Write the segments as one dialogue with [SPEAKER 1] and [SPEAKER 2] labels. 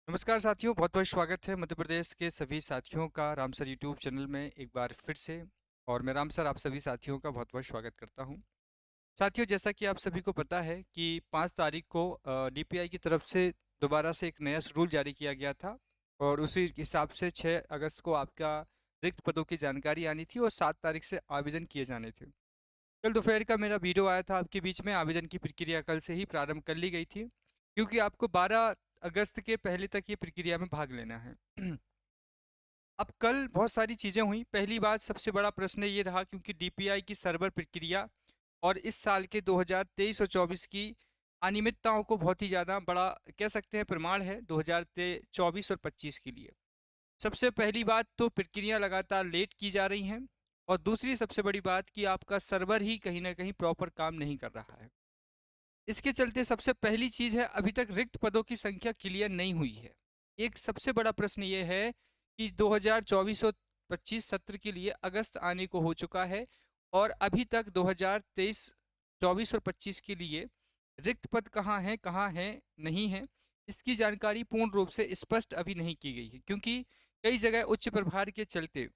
[SPEAKER 1] नमस्कार साथियों, बहुत बहुत स्वागत है मध्य प्रदेश के सभी साथियों का राम सर यूट्यूब चैनल में एक बार फिर से। और मैं राम सर आप सभी साथियों का बहुत बहुत स्वागत करता हूं। साथियों, जैसा कि आप सभी को पता है कि 5 तारीख को डीपीआई की तरफ से दोबारा से एक नया रूल जारी किया गया था। और उसी हिसाब से 6 अगस्त को आपका रिक्त पदों की जानकारी आनी थी और 7 तारीख से आवेदन किए जाने थे। कल दोपहर का मेरा वीडियो आया था आपके बीच में। आवेदन की प्रक्रिया कल से ही प्रारंभ कर ली गई थी, क्योंकि आपको 12 अगस्त के पहले तक ये प्रक्रिया में भाग लेना है। अब कल बहुत सारी चीज़ें हुई। पहली बात, सबसे बड़ा प्रश्न ये रहा, क्योंकि डीपीआई की सर्वर प्रक्रिया और इस साल के 2023 और 24 की अनियमितताओं को बहुत ही ज़्यादा बड़ा कह सकते हैं प्रमाण है 2024 और 25 के लिए। सबसे पहली बात तो प्रक्रिया लगातार लेट की जा रही हैं। और दूसरी सबसे बड़ी बात कि आपका सर्वर ही कहीं ना कहीं प्रॉपर काम नहीं कर रहा है। इसके चलते सबसे पहली चीज़ है, अभी तक रिक्त पदों की संख्या क्लियर नहीं हुई है। एक सबसे बड़ा प्रश्न ये है कि 2024 और 25 सत्र के लिए अगस्त आने को हो चुका है, और अभी तक 2023 24 और 25 के लिए रिक्त पद कहाँ हैं नहीं हैं, इसकी जानकारी पूर्ण रूप से स्पष्ट अभी नहीं की गई है। क्योंकि कई जगह उच्च प्रभार के चलते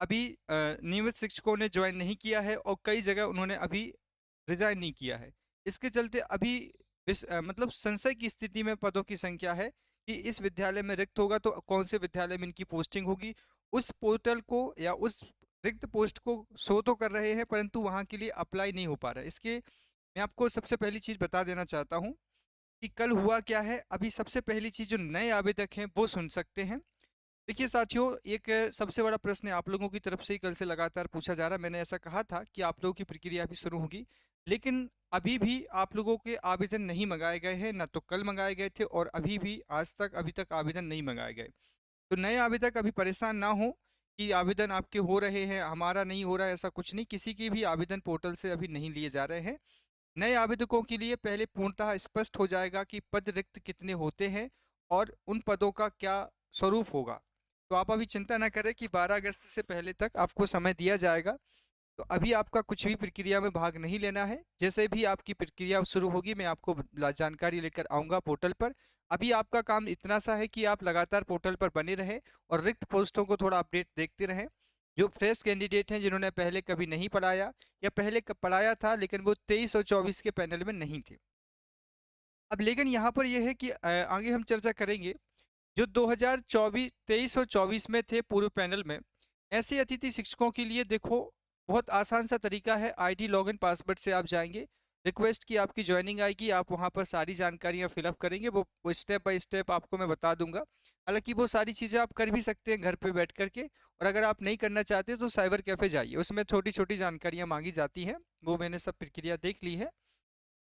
[SPEAKER 1] अभी नियमित शिक्षकों ने ज्वाइन नहीं किया है, और कई जगह उन्होंने अभी रिजाइन नहीं किया है। इसके चलते अभी मतलब संशय की स्थिति में पदों की संख्या है कि इस विद्यालय में रिक्त होगा तो कौन से विद्यालय में इनकी पोस्टिंग होगी। उस पोर्टल को या उस रिक्त पोस्ट को शो तो कर रहे हैं, परंतु वहाँ के लिए अप्लाई नहीं हो पा रहा है। इसके मैं आपको सबसे पहली चीज़ बता देना चाहता हूँ कि कल हुआ क्या है। अभी सबसे पहली चीज़, जो नए आवेदक हैं वो सुन सकते हैं। देखिए साथियों, एक सबसे बड़ा प्रश्न आप लोगों की तरफ से ही कल से लगातार पूछा जा रहा है। मैंने ऐसा कहा था कि आप लोगों की प्रक्रिया भी शुरू होगी, लेकिन अभी भी आप लोगों के आवेदन नहीं मंगाए गए हैं। ना तो कल मंगाए गए थे, और अभी तक आवेदन नहीं मंगाए गए। तो नए आवेदक अभी परेशान ना हो कि आवेदन आपके हो रहे हैं, हमारा नहीं हो रहा है। ऐसा कुछ नहीं, किसी के भी आवेदन पोर्टल से अभी नहीं लिए जा रहे हैं। नए आवेदकों के लिए पहले पूर्णतः स्पष्ट हो जाएगा कि पद रिक्त कितने होते हैं और उन पदों का क्या स्वरूप होगा। तो आप अभी चिंता ना करें कि 12 अगस्त से पहले तक आपको समय दिया जाएगा। तो अभी आपका कुछ भी प्रक्रिया में भाग नहीं लेना है। जैसे भी आपकी प्रक्रिया शुरू होगी, मैं आपको जानकारी लेकर आऊँगा पोर्टल पर। अभी आपका काम इतना सा है कि आप लगातार पोर्टल पर बने रहें और रिक्त पोस्टों को थोड़ा अपडेट देखते रहें। जो फ्रेश कैंडिडेट हैं, जिन्होंने पहले कभी नहीं पढ़ाया या पहले पढ़ाया था लेकिन वो 23 और 24 के पैनल में नहीं थे। अब लेकिन यहाँ पर यह है कि आगे हम चर्चा करेंगे, जो 2024 23 और 24 में थे पूर्व पैनल में, ऐसे अतिथि शिक्षकों के लिए देखो बहुत आसान सा तरीका है। आईडी लॉगिन पासवर्ड से आप जाएंगे, रिक्वेस्ट की आपकी ज्वाइनिंग आएगी, आप वहाँ पर सारी जानकारियाँ फिलअप करेंगे। वो स्टेप बाय स्टेप आपको मैं बता दूंगा। हालांकि वो सारी चीज़ें आप कर भी सकते हैं घर पे बैठ करके, और अगर आप नहीं करना चाहते तो साइबर कैफ़े जाइए, उसमें छोटी छोटी जानकारियाँ मांगी जाती हैं। वो मैंने सब प्रक्रिया देख ली है।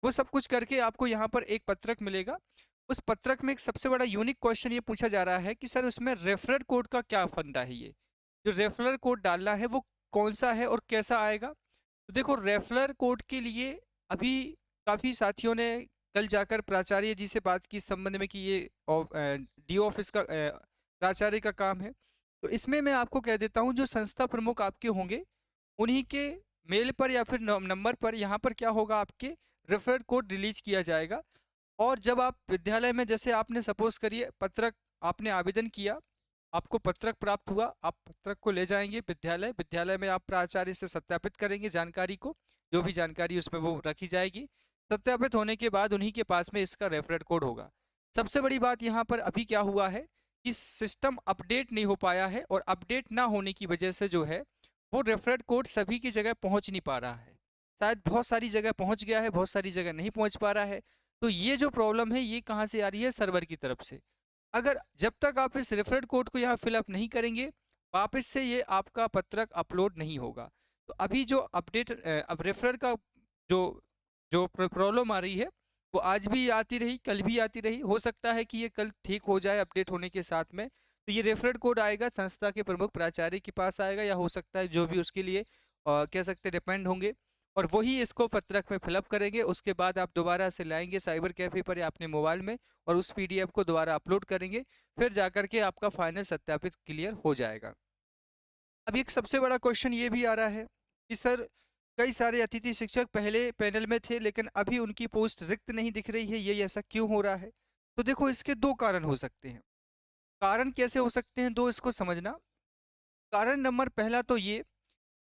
[SPEAKER 1] वो सब कुछ करके आपको यहाँ पर एक पत्रक मिलेगा। उस पत्रक में एक सबसे बड़ा यूनिक क्वेश्चन ये पूछा जा रहा है कि सर उसमें रेफरल कोड का क्या फंडा है। ये जो रेफरल कोड डालना है वो कौन सा है और कैसा आएगा। तो देखो, रेफरल कोड के लिए अभी काफ़ी साथियों ने कल जाकर प्राचार्य जी से बात की इस संबंध में कि ये डी ऑफिस का प्राचार्य का काम है। तो इसमें मैं आपको कह देता हूँ, जो संस्था प्रमुख आपके होंगे उन्हीं के मेल पर या फिर नंबर पर यहाँ पर क्या होगा, आपके रेफरल कोड रिलीज किया जाएगा। और जब आप विद्यालय में, जैसे आपने सपोज करिए पत्रक आपने आवेदन किया, आपको पत्रक प्राप्त हुआ, आप पत्रक को ले जाएंगे विद्यालय। विद्यालय में आप प्राचार्य से सत्यापित करेंगे जानकारी को, जो भी जानकारी उसमें वो रखी जाएगी। सत्यापित होने के बाद उन्हीं के पास में इसका रेफरल कोड होगा। सबसे बड़ी बात यहाँ पर अभी क्या हुआ है कि सिस्टम अपडेट नहीं हो पाया है, और अपडेट ना होने की वजह से जो है वो रेफरल कोड सभी की जगह पहुंच नहीं पा रहा है। शायद बहुत सारी जगह पहुंच गया है, बहुत सारी जगह नहीं पहुंच पा रहा है। तो ये जो प्रॉब्लम है ये कहाँ से आ रही है, सर्वर की तरफ से। अगर जब तक आप इस रेफरल कोड को यहाँ फिलअप नहीं करेंगे, वापस से ये आपका पत्रक अपलोड नहीं होगा। तो अभी जो अपडेट अब रेफरल का जो जो प्रॉब्लम आ रही है, वो आज भी आती रही, कल भी आती रही। हो सकता है कि ये कल ठीक हो जाए अपडेट होने के साथ में। तो ये रेफरल कोड आएगा, संस्था के प्रमुख प्राचार्य के पास आएगा, या हो सकता है जो भी उसके लिए कह सकते डिपेंड होंगे, और वही इसको पत्रक में फिलअप करेंगे। उसके बाद आप दोबारा से लाएंगे साइबर कैफे पर या अपने मोबाइल में, और उस पीडीएफ को दोबारा अपलोड करेंगे। फिर जाकर के आपका फाइनल सत्यापित क्लियर हो जाएगा। अब एक सबसे बड़ा क्वेश्चन ये भी आ रहा है कि सर, कई सारे अतिथि शिक्षक पहले पैनल में थे लेकिन अभी उनकी पोस्ट रिक्त नहीं दिख रही है, ये ऐसा क्यों हो रहा है। तो देखो इसके 2 कारण हो सकते हैं। कारण कैसे हो सकते हैं 2, इसको समझना। कारण नंबर पहला तो ये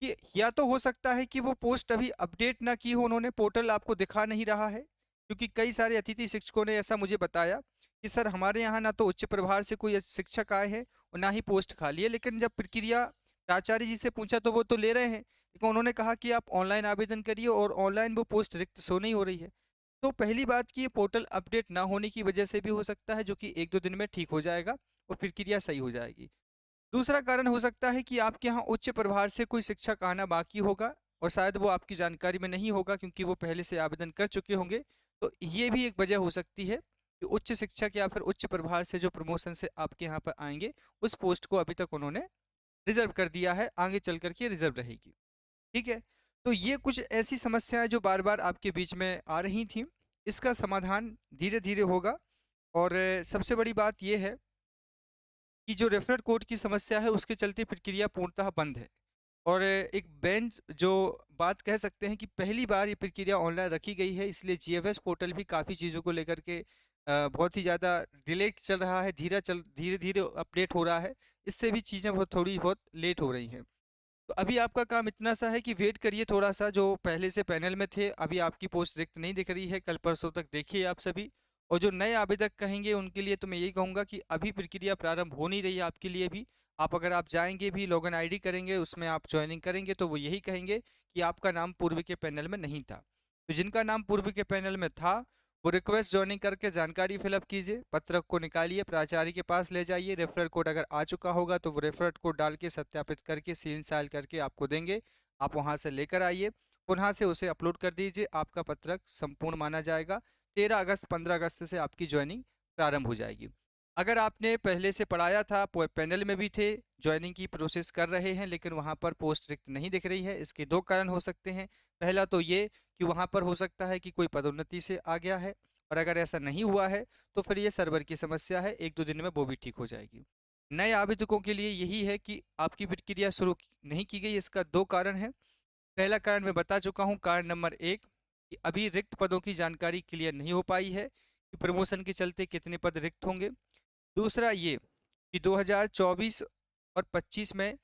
[SPEAKER 1] कि या तो हो सकता है कि वो पोस्ट अभी अपडेट ना की हो उन्होंने, पोर्टल आपको दिखा नहीं रहा है। क्योंकि कई सारे अतिथि शिक्षकों ने ऐसा मुझे बताया कि सर हमारे यहाँ ना तो उच्च प्रभार से कोई शिक्षक आए हैं और ना ही पोस्ट खाली है। लेकिन जब प्रक्रिया प्राचार्य जी से पूछा तो वो तो ले रहे हैं, लेकिन उन्होंने कहा कि आप ऑनलाइन आवेदन करिए और ऑनलाइन वो पोस्ट रिक्त शो नहीं हो रही है। तो पहली बात कि ये पोर्टल अपडेट ना होने की वजह से भी हो सकता है, जो कि 1-2 दिन में ठीक हो जाएगा और प्रक्रिया सही हो जाएगी। दूसरा कारण हो सकता है कि आपके यहाँ उच्च प्रभार से कोई शिक्षक आना बाकी होगा और शायद वो आपकी जानकारी में नहीं होगा, क्योंकि वो पहले से आवेदन कर चुके होंगे। तो ये भी एक वजह हो सकती है कि उच्च शिक्षक या फिर उच्च प्रभार से जो प्रमोशन से आपके यहाँ पर आएंगे, उस पोस्ट को अभी तक उन्होंने रिजर्व कर दिया है, आगे चल करके रिजर्व रहेगी। ठीक है। तो ये कुछ ऐसी समस्याएं जो बार बार आपके बीच में आ रही थी, इसका समाधान धीरे धीरे होगा। और सबसे बड़ी बात यह है कि जो रेफरल कोड की समस्या है उसके चलते प्रक्रिया पूर्णतः बंद है। और एक बेंच जो बात कह सकते हैं कि पहली बार ये प्रक्रिया ऑनलाइन रखी गई है, इसलिए जीएफएस पोर्टल भी काफ़ी चीज़ों को लेकर के बहुत ही ज़्यादा डिले चल रहा है, धीरे धीरे अपडेट हो रहा है। इससे भी चीज़ें बहुत थोड़ी बहुत लेट हो रही हैं। तो अभी आपका काम इतना सा है कि वेट करिए थोड़ा सा, जो पहले से पैनल में थे अभी आपकी पोस्ट रिक्त नहीं दिख रही है, कल परसों तक देखिए आप सभी। और जो नए आवेदक कहेंगे उनके लिए तो मैं यही कहूँगा कि अभी प्रक्रिया प्रारंभ हो नहीं रही है आपके लिए भी। आप अगर आप जाएंगे भी, लॉगिन आईडी करेंगे, उसमें आप ज्वाइनिंग करेंगे, तो वो यही कहेंगे कि आपका नाम पूर्व के पैनल में नहीं था। तो जिनका नाम पूर्व के पैनल में था वो रिक्वेस्ट ज्वाइनिंग करके जानकारी फिलअप कीजिए, पत्रक को निकालिए, प्राचार्य के पास ले जाइए, रेफरल कोड अगर आ चुका होगा तो वो रेफरल कोड डाल के सत्यापित करके सील साल करके आपको देंगे। आप वहाँ से लेकर आइए, पुनः से उसे अपलोड कर दीजिए, आपका पत्रक संपूर्ण माना जाएगा। 13 अगस्त 15 अगस्त से आपकी ज्वाइनिंग प्रारंभ हो जाएगी। अगर आपने पहले से पढ़ाया था, पैनल में भी थे, ज्वाइनिंग की प्रोसेस कर रहे हैं, लेकिन वहाँ पर पोस्ट रिक्त नहीं दिख रही है, इसके 2 कारण हो सकते हैं। पहला तो ये कि वहाँ पर हो सकता है कि कोई पदोन्नति से आ गया है, और अगर ऐसा नहीं हुआ है तो फिर ये सर्वर की समस्या है, 1-2 दिन में वो भी ठीक हो जाएगी। नए आवेदकों के लिए यही है कि आपकी प्रक्रिया शुरू नहीं की गई, इसका 2 कारण है। पहला कारण मैं बता चुका हूँ, कारण नंबर 1 कि अभी रिक्त पदों की जानकारी क्लियर नहीं हो पाई है कि प्रमोशन के चलते कितने पद रिक्त होंगे। दूसरा ये कि 2024 और 25 में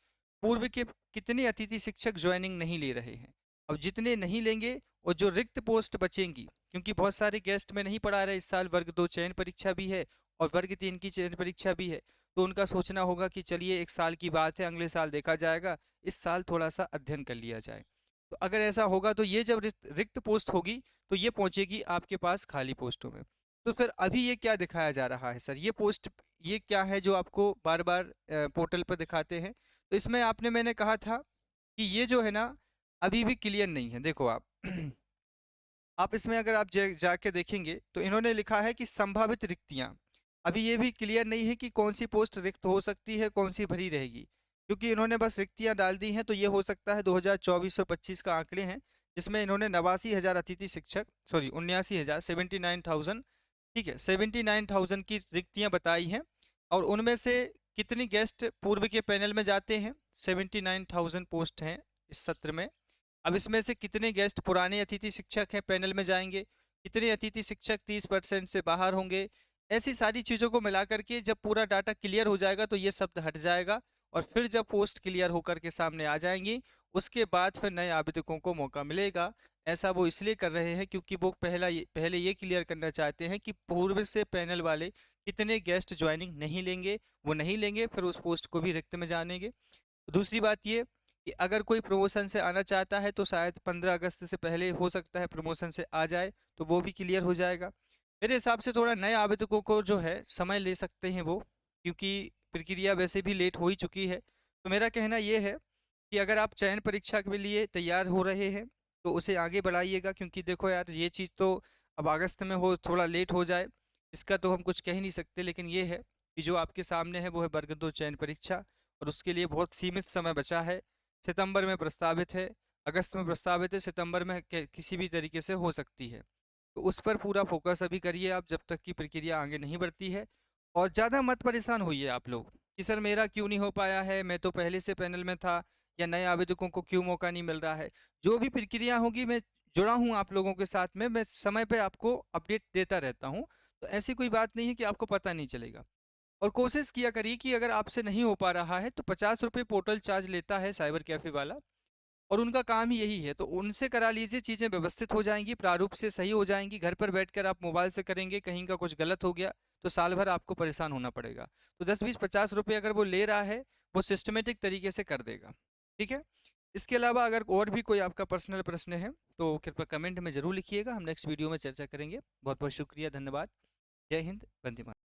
[SPEAKER 1] पूर्व के कितने अतिथि शिक्षक ज्वाइनिंग नहीं ले रहे हैं। अब जितने नहीं लेंगे और जो रिक्त पोस्ट बचेंगी, क्योंकि बहुत सारे गेस्ट में नहीं पढ़ा रहे इस साल, वर्ग 2 चयन परीक्षा भी है और वर्ग 3 की चयन परीक्षा भी है, तो उनका सोचना होगा कि चलिए 1 साल की बात है, अगले साल देखा जाएगा, इस साल थोड़ा सा अध्ययन कर लिया जाए। तो अगर ऐसा होगा तो ये जब रिक्त पोस्ट होगी तो ये पहुंचेगी आपके पास खाली पोस्टों में। तो फिर अभी ये क्या दिखाया जा रहा है सर, ये पोस्ट ये क्या है जो आपको बार बार पोर्टल पर दिखाते हैं? तो इसमें आपने मैंने कहा था कि ये जो है ना अभी भी क्लियर नहीं है। देखो आप आप इसमें अगर आप जाके देखेंगे तो इन्होंने लिखा है कि संभावित रिक्तियां, अभी ये भी क्लियर नहीं है कि कौन सी पोस्ट रिक्त हो सकती है, कौन सी भरी रहेगी। क्योंकि इन्होंने बस रिक्तियां डाल दी हैं, तो ये हो सकता है 2024 और 25 का आंकड़े हैं, जिसमें इन्होंने 89,000 अतिथि शिक्षक, सॉरी 79,000, 79,000, ठीक है, 79,000 की रिक्तियां बताई हैं। और उनमें से कितनी गेस्ट पूर्व के पैनल में जाते हैं, 79,000 पोस्ट हैं इस सत्र में। अब इसमें से कितने गेस्ट पुराने अतिथि शिक्षक हैं पैनल में जाएंगे, कितने अतिथि शिक्षक 30% से बाहर होंगे, ऐसी सारी चीज़ों को मिला करके जब पूरा डाटा क्लियर हो जाएगा तो ये शब्द हट जाएगा। और फिर जब पोस्ट क्लियर होकर के सामने आ जाएंगी, उसके बाद फिर नए आवेदकों को मौका मिलेगा। ऐसा वो इसलिए कर रहे हैं क्योंकि वो पहले ये क्लियर करना चाहते हैं कि पूर्व से पैनल वाले कितने गेस्ट ज्वाइनिंग नहीं लेंगे, वो नहीं लेंगे, फिर उस पोस्ट को भी रिक्त में जानेंगे। दूसरी बात ये कि अगर कोई प्रमोशन से आना चाहता है तो शायद 15 अगस्त से पहले हो सकता है प्रमोशन से आ जाए, तो वो भी क्लियर हो जाएगा। मेरे हिसाब से थोड़ा नए आवेदकों को जो है समय ले सकते हैं वो, क्योंकि प्रक्रिया वैसे भी लेट हो ही चुकी है। तो मेरा कहना ये है कि अगर आप चयन परीक्षा के लिए तैयार हो रहे हैं तो उसे आगे बढ़ाइएगा, क्योंकि देखो यार ये चीज़ तो अब अगस्त में हो, थोड़ा लेट हो जाए इसका तो हम कुछ कह ही नहीं सकते, लेकिन ये है कि जो आपके सामने है वो है वर्ग 2 चयन परीक्षा, और उसके लिए बहुत सीमित समय बचा है। सितंबर में प्रस्तावित है, अगस्त में प्रस्तावित है, सितंबर में किसी भी तरीके से हो सकती है। तो उस पर पूरा फोकस अभी करिए आप, जब तक कि प्रक्रिया आगे नहीं बढ़ती है। और ज़्यादा मत परेशान होइए आप लोग कि सर मेरा क्यों नहीं हो पाया है, मैं तो पहले से पैनल में था, या नए आवेदकों को क्यों मौका नहीं मिल रहा है। जो भी प्रक्रिया होगी मैं जुड़ा हूँ आप लोगों के साथ में, मैं समय पे आपको अपडेट देता रहता हूँ। तो ऐसी कोई बात नहीं है कि आपको पता नहीं चलेगा। और कोशिश किया करिए कि अगर आपसे नहीं हो पा रहा है तो 50 रुपये पोर्टल चार्ज लेता है साइबर कैफ़े वाला, और उनका काम ही यही है, तो उनसे करा लीजिए, चीज़ें व्यवस्थित हो जाएंगी, प्रारूप से सही हो जाएंगी। घर पर बैठकर आप मोबाइल से करेंगे, कहीं का कुछ गलत हो गया तो साल भर आपको परेशान होना पड़ेगा। तो 10 20 50 रुपये अगर वो ले रहा है, वो सिस्टमेटिक तरीके से कर देगा। ठीक है। इसके अलावा अगर और भी कोई आपका पर्सनल प्रश्न है तो कृपया कमेंट में ज़रूर लिखिएगा, हम नेक्स्ट वीडियो में चर्चा करेंगे। बहुत बहुत शुक्रिया, धन्यवाद। जय हिंद, वंदे मातरम।